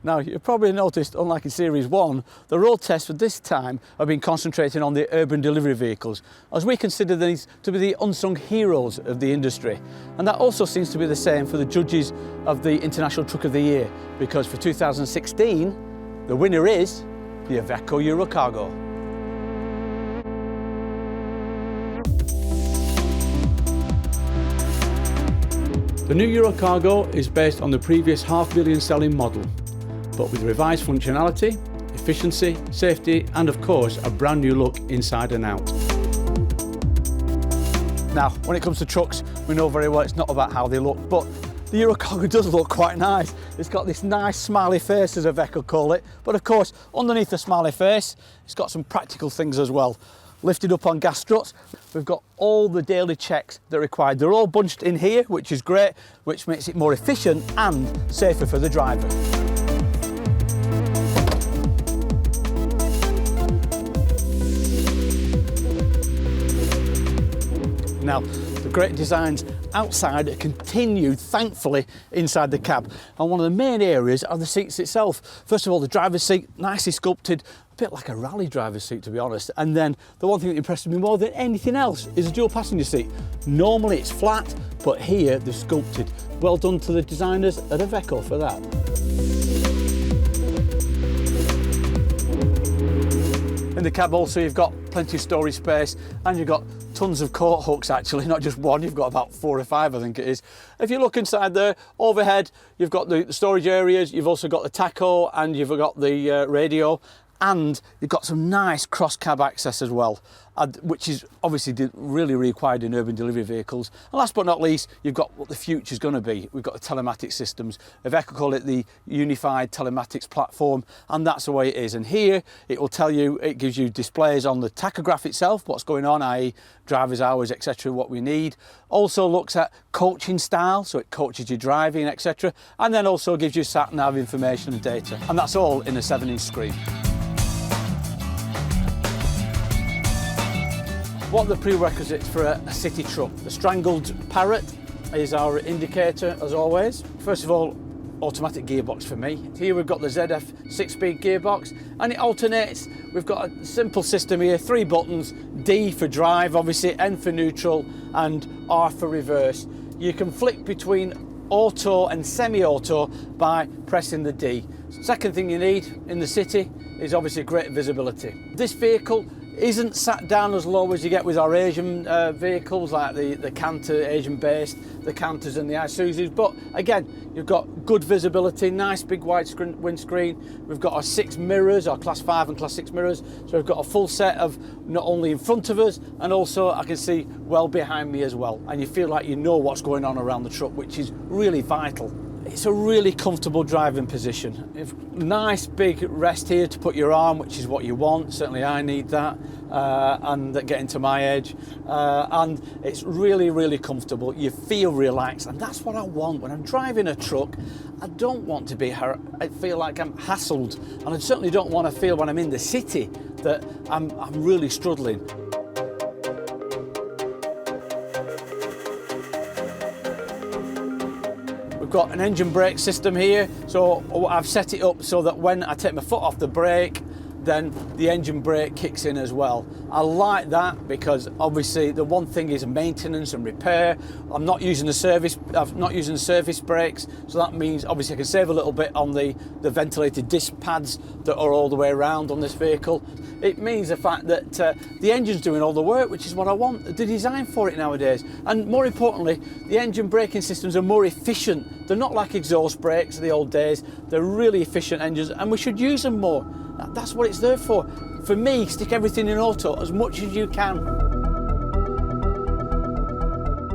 Now, you've probably noticed, unlike in Series 1, the road tests for this time have been concentrating on the urban delivery vehicles, as we consider these to be the unsung heroes of the industry. And that also seems to be the same for the judges of the International Truck of the Year, because for 2016, the winner is the Iveco Eurocargo. The new Eurocargo is based on the previous $500,000 selling model, but with revised functionality, efficiency, safety, and of course, a brand new look inside and out. Now, when it comes to trucks, we know very well it's not about how they look, but the Eurocargo does look quite nice. It's got this nice smiley face, as Iveco call it, but of course, underneath the smiley face, it's got some practical things as well. Lifted up on gas struts, we've got all the daily checks that are required. They're all bunched in here, which is great, which makes it more efficient and safer for the driver. Now, the great designs outside are continued, thankfully, inside the cab. And one of the main areas are the seats itself. First of all, the driver's seat, nicely sculpted, a bit like a rally driver's seat, to be honest. And then the one thing that impresses me more than anything else is a dual passenger seat. Normally it's flat, but here they're sculpted. Well done to the designers at Iveco for that. In the cab also you've got plenty of storage space, and you've got tons of coat hooks actually, not just one, you've got about 4 or 5 I think it is. If you look inside there, overhead you've got the storage areas, you've also got the tacho, and you've got the radio, and you've got some nice cross cab access as well, which is obviously really required in urban delivery vehicles. And last but not least, you've got what the future's going to be. We've got the telematics systems. Iveco call it the unified telematics platform, and that's the way it is. And here it will tell you, it gives you displays on the tachograph itself, what's going on, i.e. driver's hours, etc., what we need. Also looks at coaching style, so it coaches your driving, etc., and then also gives you sat nav information and data, and that's all in a 7-inch screen. What are the prerequisites for a city truck? The strangled parrot is our indicator, as always. First of all, automatic gearbox for me. Here we've got the ZF 6-speed gearbox, and it alternates. We've got a simple system here, 3 buttons, D for drive, obviously, N for neutral, and R for reverse. You can flick between auto and semi-auto by pressing the D. Second thing you need in the city is obviously great visibility. This vehicle isn't sat down as low as you get with our Asian vehicles, like the Canter, Asian based, the Canters and the Isuzus, but again, you've got good visibility, nice big wide windscreen. We've got our 6 mirrors, our class 5 and class 6 mirrors, so we've got a full set of not only in front of us, and also I can see well behind me as well, and you feel like you know what's going on around the truck, which is really vital. It's a really comfortable driving position. Nice big rest here to put your arm, which is what you want. Certainly I need that, and getting to my age. And it's really, really comfortable. You feel relaxed, and that's what I want. When I'm driving a truck, I don't want to I feel like I'm hassled, and I certainly don't want to feel when I'm in the city that I'm really struggling. Got an engine brake system here, so I've set it up so that when I take my foot off the brake, then the engine brake kicks in as well. I like that because obviously the one thing is maintenance and repair. I'm not using the service brakes, so that means obviously I can save a little bit on the ventilated disc pads that are all the way around on this vehicle. It means the fact that the engine's doing all the work, which is what I want. They're designed for it nowadays, and more importantly, the engine braking systems are more efficient. They're not like exhaust brakes of the old days. They're really efficient engines, and we should use them more. That's what it's there for. For me, stick everything in auto as much as you can.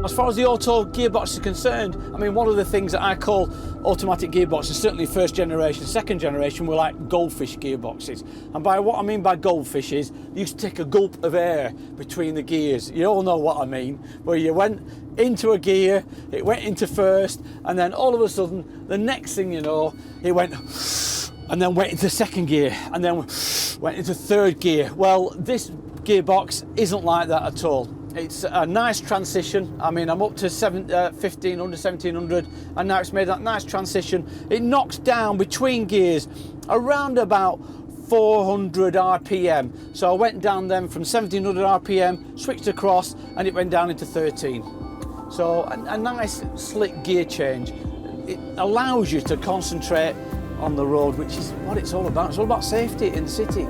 As far as the auto gearbox is concerned, I mean, one of the things that I call automatic gearboxes, certainly first generation, second generation, were like goldfish gearboxes. And by what I mean by goldfish is, you used to take a gulp of air between the gears. You all know what I mean, where you went into a gear, it went into first, and then all of a sudden, the next thing you know, it went and then went into second gear, and then went into third gear. Well, this gearbox isn't like that at all. It's a nice transition. I mean, I'm up to 1500, 1700, and now it's made that nice transition. It knocks down between gears around about 400 RPM. So I went down then from 1700 RPM, switched across, and it went down into 13. So a nice slick gear change. It allows you to concentrate on the road, which is what it's all about. It's all about safety in the city.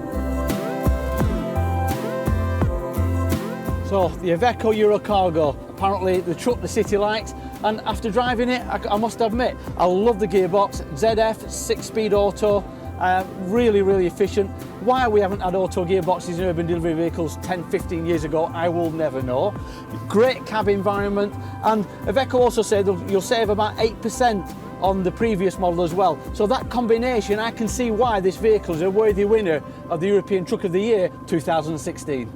So the Iveco Eurocargo, apparently the truck the city likes, and after driving it, I must admit, I love the gearbox. ZF, 6-speed auto, really, really efficient. Why we haven't had auto gearboxes in urban delivery vehicles 10, 15 years ago, I will never know. Great cab environment, and Iveco also said you'll save about 8% on the previous model as well. So that combination, I can see why this vehicle is a worthy winner of the European Truck of the Year 2016.